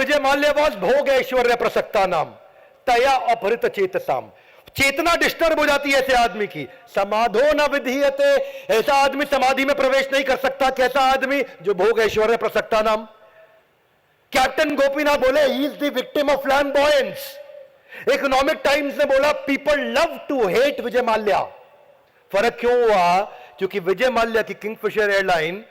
Vijay Mallya was भोग ऐश्वर्य प्रसक्ता नाम तया अपहृत चेतसाम। चेतना डिस्टर्ब हो जाती है ऐसे आदमी की। समाधो न विधीयते, ऐसा आदमी समाधि में प्रवेश नहीं कर सकता। कैसा आदमी? जो भोग ऐश्वर्य प्रसक्ता नाम। कैप्टन गोपीनाथ बोले he is the victim of flamboyance. Economic Times ने बोला people love to hate Vijay Mallya. फर्क क्यों हुआ? क्योंकि विजय माल्या की किंगफिशर एयरलाइन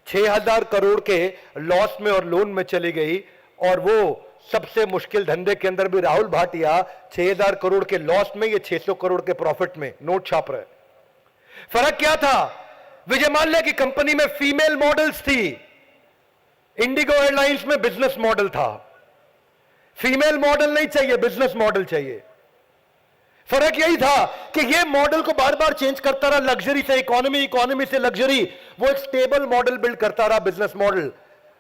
6000 करोड़ के लॉस में और लोन में चली गई, और वो सबसे मुश्किल धंधे के अंदर भी राहुल भाटिया 6000 करोड़ के लॉस में, ये 600 करोड़ के प्रॉफिट में नोट छाप रहे। फर्क क्या था? विजय माल्या की कंपनी में फीमेल मॉडल्स थी, इंडिगो एयरलाइंस में बिजनेस मॉडल था। फीमेल मॉडल नहीं चाहिए, बिजनेस मॉडल चाहिए। फर्क यही था कि ये मॉडल को बार बार चेंज करता रहा, लग्जरी से इकोनॉमी, इकोनॉमी से लग्जरी। वो एक स्टेबल मॉडल बिल्ड करता रहा, बिजनेस मॉडल।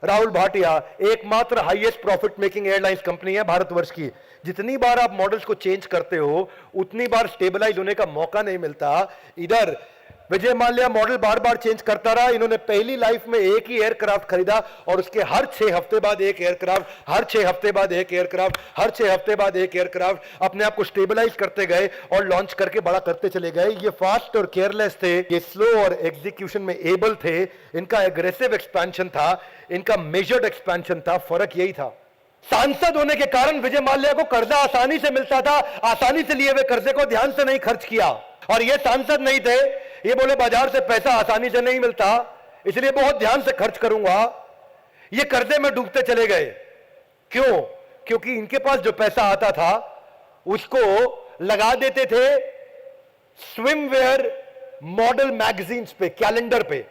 राहुल भाटिया एकमात्र highest profit making airlines company है भारतवर्ष की। जितनी बार आप मॉडल्स को चेंज करते हो उतनी बार स्टेबलाइज होने का मौका नहीं मिलता। इधर विजय माल्या मॉडल बार बार चेंज करता रहा। इन्होंने पहली लाइफ में एक ही एयरक्राफ्ट खरीदा और उसके हर 6 हफ्ते बाद एक एयरक्राफ्ट, हर 6 हफ्ते बाद एक एयरक्राफ्ट, हर 6 हफ्ते बाद एक एयरक्राफ्ट अपने आप को स्टेबलाइज करते गए और लॉन्च करके बड़ा करते चले गए। ये फास्ट और केयरलेस थे, ये स्लो और एग्जीक्यूशन में एबल थे। इनका एग्रेसिव एक्सपेंशन था, इनका मेजर्ड एक्सपेंशन था। फर्क यही था। सांसद होने के कारण विजय माल्या को कर्जा आसानी से मिलता था। आसानी से लिए हुए कर्जे को ध्यान से नहीं खर्च किया। और ये सांसद नहीं थे, ये बोले बाजार से पैसा आसानी से नहीं मिलता, इसलिए बहुत ध्यान से खर्च करूंगा। ये कर्जे में डूबते चले गए। क्यों? क्योंकि इनके पास जो पैसा आता था उसको लगा देते थे स्विमवेयर मॉडल मैगजीन्स पे, कैलेंडर पे।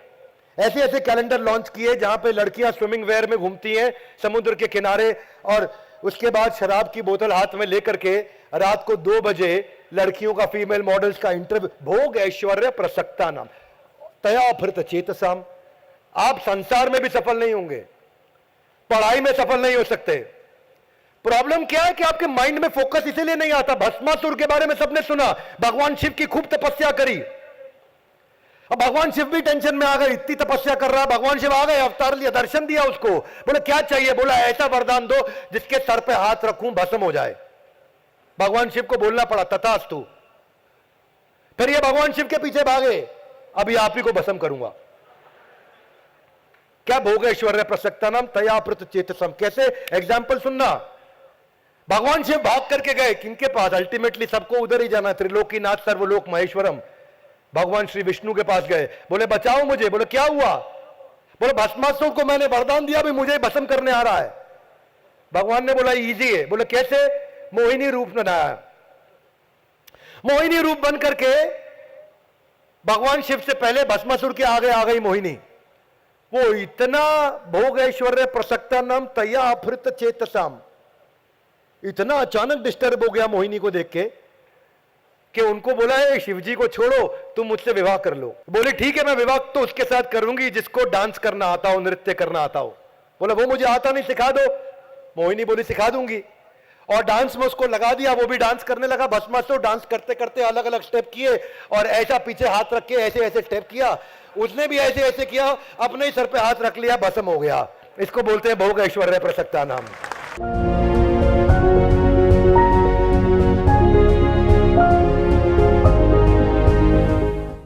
ऐसे ऐसे कैलेंडर लॉन्च किए जहां पे लड़कियां स्विमिंग वेयर में घूमती हैं समुद्र के किनारे, और उसके बाद शराब की बोतल हाथ में लेकर के रात को 2 बजे लड़कियों का, फीमेल मॉडल्स का इंटरव्यू। भोग ऐश्वर्य प्रसक्ता नाम तया अपहृत चेतसाम। आप संसार में भी सफल नहीं होंगे, पढ़ाई में सफल नहीं हो सकते। प्रॉब्लम क्या है कि आपके माइंड में फोकस इसीलिए नहीं आता। भस्मासुर के बारे में सबने सुना, भगवान शिव की खूब तपस्या करी। अब भगवान शिव भी टेंशन में आ गए, इतनी तपस्या कर रहा। भगवान शिव आ गए, अवतार लिया, दर्शन दिया उसको। बोले क्या चाहिए? बोला ऐसा वरदान दो जिसके सर पे हाथ रखूं भस्म हो जाए। भगवान शिव को बोलना पड़ा तथास्तु। फिर ये भगवान शिव के पीछे भागे, अभी आप ही को भस्म करूंगा। क्या? भोग ऐश्वर्य प्रसक्ता नाम तया अपहृत चेतसम। कैसे? एग्जाम्पल सुनना। भगवान शिव भाग करके गए किनके पास? अल्टीमेटली सबको उधर ही जाना, त्रिलोकीनाथ सर्वलोक महेश्वरम। भगवान श्री विष्णु के पास गए, बोले बचाओ मुझे। बोले क्या हुआ? बोले भस्मासुर को मैंने वरदान दिया, भी मुझे भस्म करने आ रहा है। भगवान ने बोला इजी है। बोले कैसे? मोहिनी रूप बनाया। मोहिनी रूप बन करके भगवान शिव से पहले भस्मासुर के आगे आ गई मोहिनी। वो इतना भोग ऐश्वर्य प्रसक्ता नाम तया अपहृत चेतसाम, इतना अचानक डिस्टर्ब हो गया मोहिनी को देख के कि उनको बोला है शिवजी को छोड़ो, तुम मुझसे विवाह कर लो। बोले ठीक है, मैं विवाह तो उसके साथ करूंगी जिसको डांस करना आता हो, नृत्य करना आता हो। बोला वो मुझे आता नहीं, सिखा दो। मोहिनी बोली सिखा दूंगी, और डांस में उसको लगा दिया। वो भी डांस करने लगा। भस्मासुर डांस करते करते अलग अलग स्टेप किए, और ऐसा पीछे हाथ रख के ऐसे ऐसे स्टेप किया। उसने भी ऐसे ऐसे किया, अपने ही सर पे हाथ रख लिया, भस्म हो गया। इसको बोलते हैं भोग ऐश्वर्य प्रसक्ता नाम।